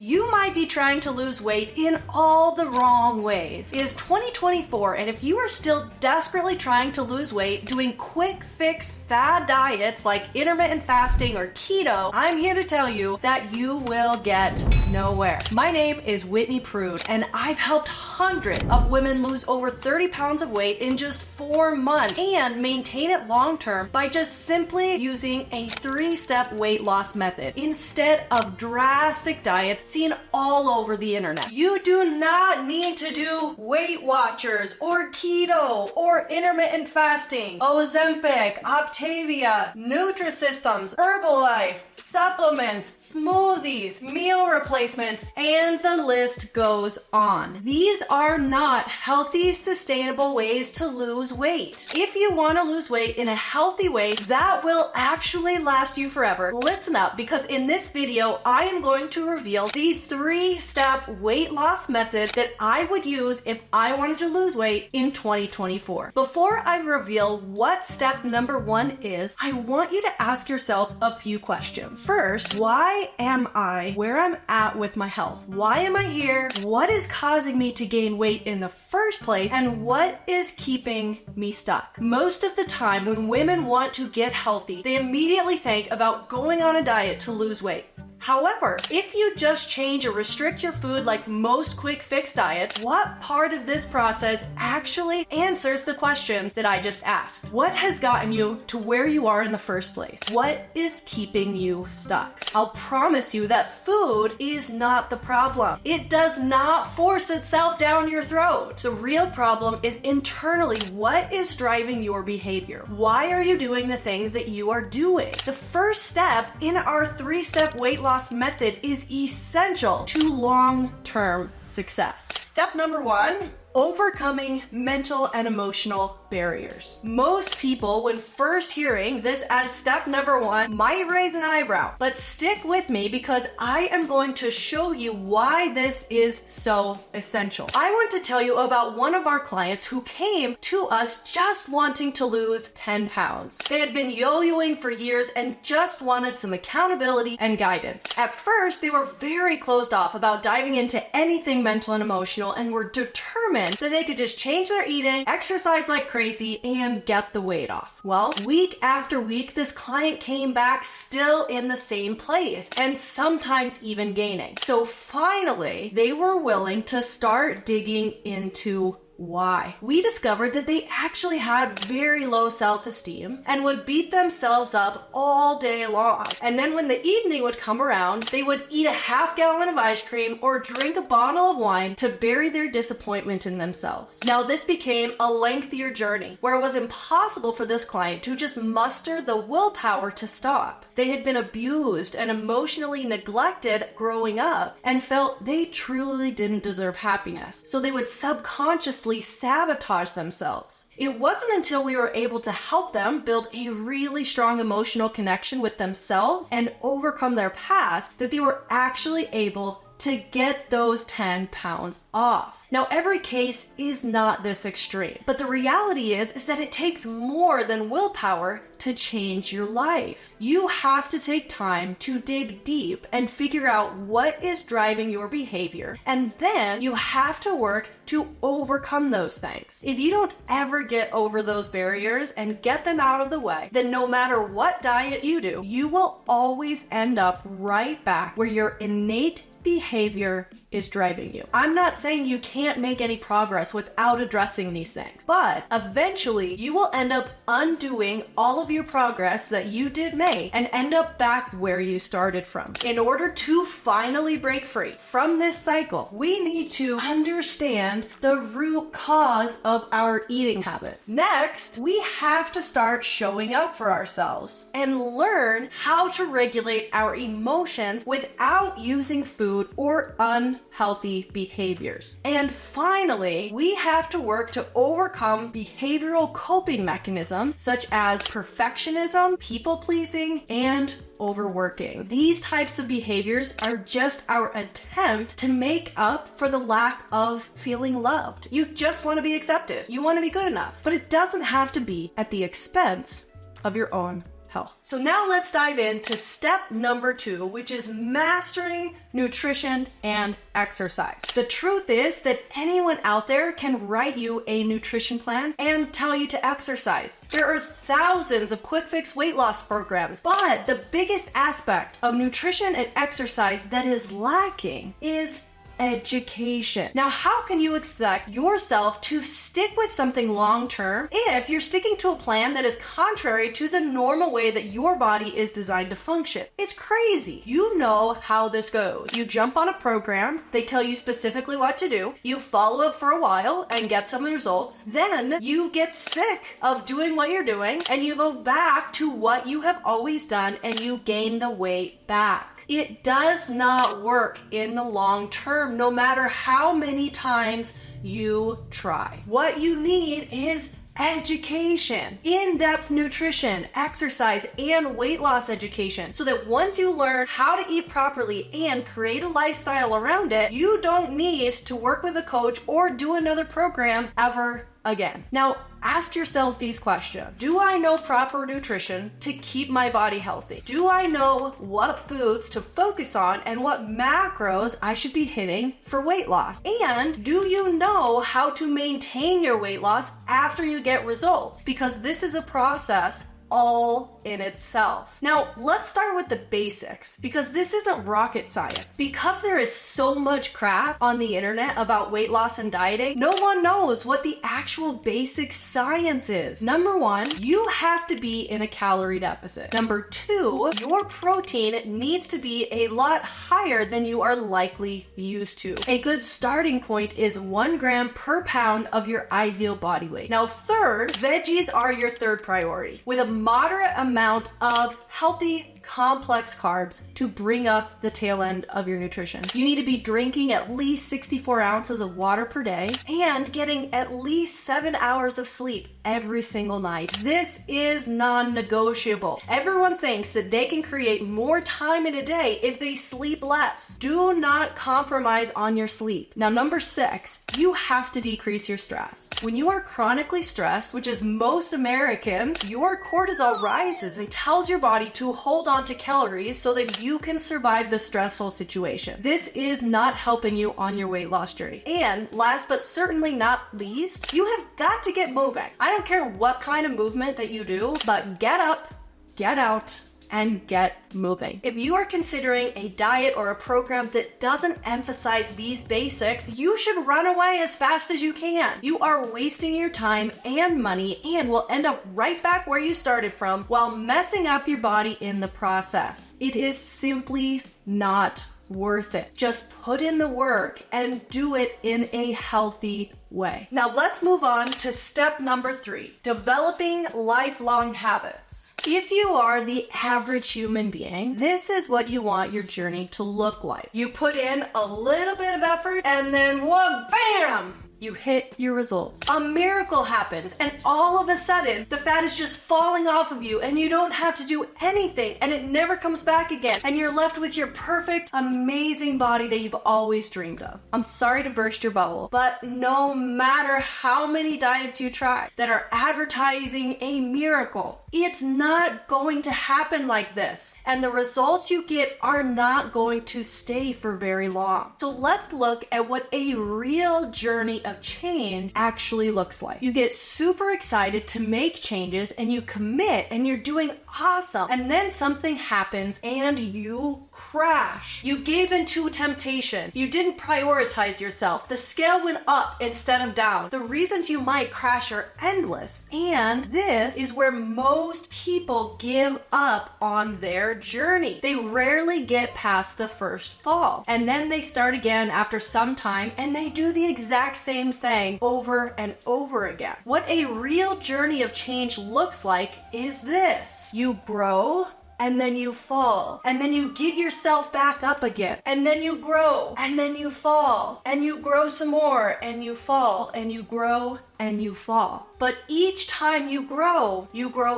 You might be trying to lose weight in all the wrong ways. It is 2024, and if you are still desperately trying to lose weight, doing quick fix fad diets like intermittent fasting or keto, I'm here to tell you that you will get nowhere. My name is Whitney Prude, and I've helped hundreds of women lose over 30 pounds of weight in just 4 months and maintain it long term by just simply using a 3-step weight loss method instead of drastic diets seen all over the internet. You do not need to do Weight Watchers or keto or intermittent fasting, Ozempic, Optavia, Nutrisystems, Herbalife, supplements, smoothies, meal replacements, and the list goes on. These are not healthy, sustainable ways to lose weight. If you want to lose weight in a healthy way that will actually last you forever, listen up, because in this video I am going to reveal the 3-step weight loss method that I would use if I wanted to lose weight in 2024. Before I reveal what step number 1 is, I want you to ask yourself a few questions. First, why am I where I'm at with my health? Why am I here? What is causing me to gain weight in the first place? And what is keeping me stuck? Most of the time when women want to get healthy, they immediately think about going on a diet to lose weight. However, if you just change or restrict your food like most quick fix diets, what part of this process actually answers the questions that I just asked? What has gotten you to where you are in the first place? What is keeping you stuck? I'll promise you that food is not the problem. It does not force itself down your throat. The real problem is internally. What is driving your behavior? Why are you doing the things that you are doing? The first step in our 3-step weight loss method is essential to long-term success. Step number 1, overcoming mental and emotional barriers. Most people, when first hearing this as step number 1, might raise an eyebrow, but stick with me because I am going to show you why this is so essential. I want to tell you about one of our clients who came to us just wanting to lose 10 pounds. They had been yo-yoing for years and just wanted some accountability and guidance. At first, they were very closed off about diving into anything mental and emotional and were determined that they could just change their eating, exercise like crazy, and get the weight off. Well, week after week, this client came back still in the same place and sometimes even gaining. So finally, they were willing to start digging into why. We discovered that they actually had very low self-esteem and would beat themselves up all day long. And then when the evening would come around, they would eat a half gallon of ice cream or drink a bottle of wine to bury their disappointment in themselves. Now, this became a lengthier journey where it was impossible for this client to just muster the willpower to stop. They had been abused and emotionally neglected growing up and felt they truly didn't deserve happiness. So they would subconsciously sabotage themselves. It wasn't until we were able to help them build a really strong emotional connection with themselves and overcome their past that they were actually able to get those 10 pounds off. Now, every case is not this extreme, but the reality is that it takes more than willpower to change your life. You have to take time to dig deep and figure out what is driving your behavior, and then you have to work to overcome those things. If you don't ever get over those barriers and get them out of the way, then no matter what diet you do, you will always end up right back where your innate behavior is driving you. I'm not saying you can't make any progress without addressing these things, but eventually you will end up undoing all of your progress that you did make and end up back where you started from. In order to finally break free from this cycle, we need to understand the root cause of our eating habits. Next, we have to start showing up for ourselves and learn how to regulate our emotions without using food or unhealthy behaviors. And finally, we have to work to overcome behavioral coping mechanisms such as perfectionism, people-pleasing, and overworking. These types of behaviors are just our attempt to make up for the lack of feeling loved. You just want to be accepted. You want to be good enough. But it doesn't have to be at the expense of your own health. So now let's dive into step number 2, which is mastering nutrition and exercise. The truth is that anyone out there can write you a nutrition plan and tell you to exercise. There are thousands of quick fix weight loss programs, but the biggest aspect of nutrition and exercise that is lacking is education. Now, how can you expect yourself to stick with something long term if you're sticking to a plan that is contrary to the normal way that your body is designed to function? It's crazy. You know how this goes. You jump on a program, they tell you specifically what to do, you follow it for a while and get some results, then you get sick of doing what you're doing and you go back to what you have always done and you gain the weight back. It does not work in the long term, no matter how many times you try. What you need is education, in-depth nutrition, exercise, and weight loss education, so that once you learn how to eat properly and create a lifestyle around it, you don't need to work with a coach or do another program ever again. Now, ask yourself these questions. Do I know proper nutrition to keep my body healthy? Do I know what foods to focus on and what macros I should be hitting for weight loss? And do you know how to maintain your weight loss after you get results? Because this is a process all in itself. Now, let's start with the basics, because this isn't rocket science. Because there is so much crap on the internet about weight loss and dieting, no one knows what the actual basic science is. Number 1, you have to be in a calorie deficit. Number 2, your protein needs to be a lot higher than you are likely used to. A good starting point is 1 gram per pound of your ideal body weight. Now, third, veggies are your third priority, with a moderate amount of healthy complex carbs to bring up the tail end of your nutrition. You need to be drinking at least 64 ounces of water per day and getting at least 7 hours of sleep every single night. This is non-negotiable. Everyone thinks that they can create more time in a day if they sleep less. Do not compromise on your sleep. Now, number 6, you have to decrease your stress. When you are chronically stressed, which is most Americans, your cortisol rises and tells your body to hold on to calories so that you can survive the stressful situation. This is not helping you on your weight loss journey. And last but certainly not least, you have got to get moving. I don't care what kind of movement that you do, but get up, get out, and get moving. If you are considering a diet or a program that doesn't emphasize these basics, you should run away as fast as you can. You are wasting your time and money and will end up right back where you started from while messing up your body in the process. It is simply not worth it. Just put in the work and do it in a healthy way. Now let's move on to step number 3, developing lifelong habits. If you are the average human being, this is what you want your journey to look like. You put in a little bit of effort and then whoa, bam! You hit your results. A miracle happens and all of a sudden the fat is just falling off of you and you don't have to do anything and it never comes back again and you're left with your perfect, amazing body that you've always dreamed of. I'm sorry to burst your bubble, but no matter how many diets you try that are advertising a miracle, it's not going to happen like this. And the results you get are not going to stay for very long. So let's look at what a real journey of change actually looks like. You get super excited to make changes and you commit and you're doing awesome. And then something happens and you crash. You gave into temptation. You didn't prioritize yourself. The scale went up instead of down. The reasons you might crash are endless. And this is where most people give up on their journey. They rarely get past the first fall. And then they start again after some time and they do the exact same thing over and over again. What a real journey of change looks like is this. You grow, and then you fall, and then you get yourself back up again, and then you grow, and then you fall, and you grow some more, and you fall, and you grow, and you fall. But each time you grow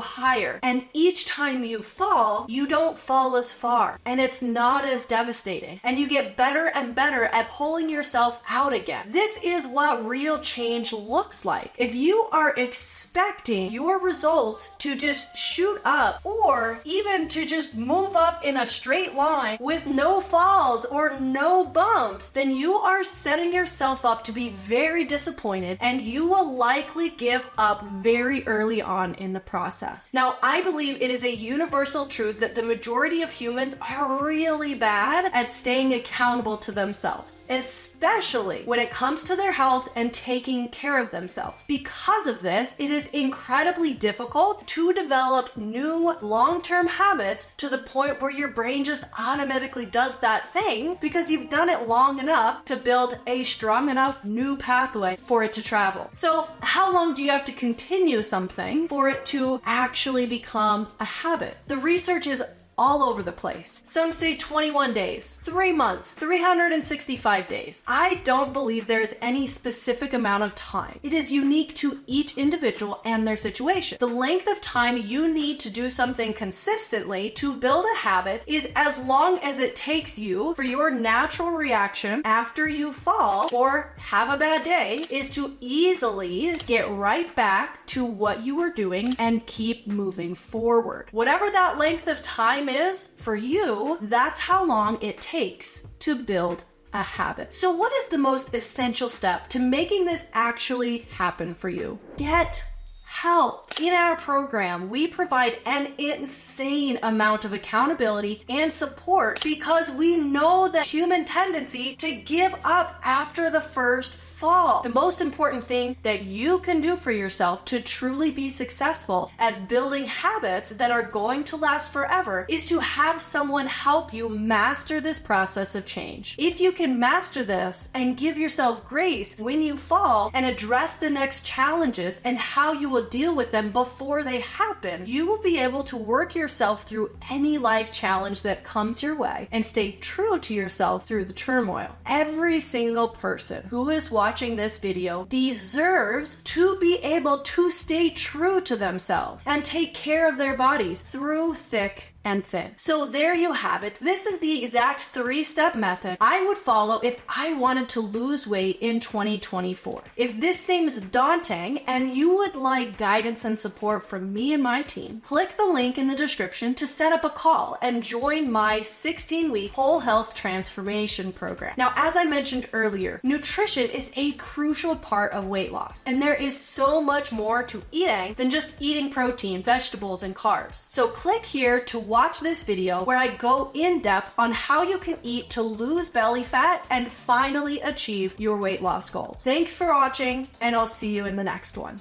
higher. And each time you fall, you don't fall as far. And it's not as devastating. And you get better and better at pulling yourself out again. This is what real change looks like. If you are expecting your results to just shoot up, or even to just move up in a straight line with no falls or no bumps, then you are setting yourself up to be very disappointed, and you will likely give up very early on in the process. Now, I believe it is a universal truth that the majority of humans are really bad at staying accountable to themselves, especially when it comes to their health and taking care of themselves. Because of this, it is incredibly difficult to develop new long-term habits to the point where your brain just automatically does that thing because you've done it long enough to build a strong enough new pathway for it to travel. So how long do you have to continue something for it to actually become a habit? The research is all over the place. Some say 21 days, 3 months, 365 days. I don't believe there is any specific amount of time. It is unique to each individual and their situation. The length of time you need to do something consistently to build a habit is as long as it takes you for your natural reaction after you fall or have a bad day is to easily get right back to what you were doing and keep moving forward. Whatever that length of time is for you, that's how long it takes to build a habit. So what is the most essential step to making this actually happen for you? Get help. In our program, we provide an insane amount of accountability and support because we know the human tendency to give up after the first fall. The most important thing that you can do for yourself to truly be successful at building habits that are going to last forever is to have someone help you master this process of change. If you can master this and give yourself grace when you fall and address the next challenges and how you will deal with them before they happen, you will be able to work yourself through any life challenge that comes your way and stay true to yourself through the turmoil. Every single person who is watching this video deserves to be able to stay true to themselves and take care of their bodies through thick and thin. So there you have it. This is the exact 3-step method I would follow if I wanted to lose weight in 2024. If this seems daunting and you would like guidance and support from me and my team, click the link in the description to set up a call and join my 16-week whole health transformation program. Now, as I mentioned earlier, nutrition is a crucial part of weight loss, and there is so much more to eating than just eating protein, vegetables, and carbs. So click here to watch this video where I go in depth on how you can eat to lose belly fat and finally achieve your weight loss goals. Thanks for watching, and I'll see you in the next one.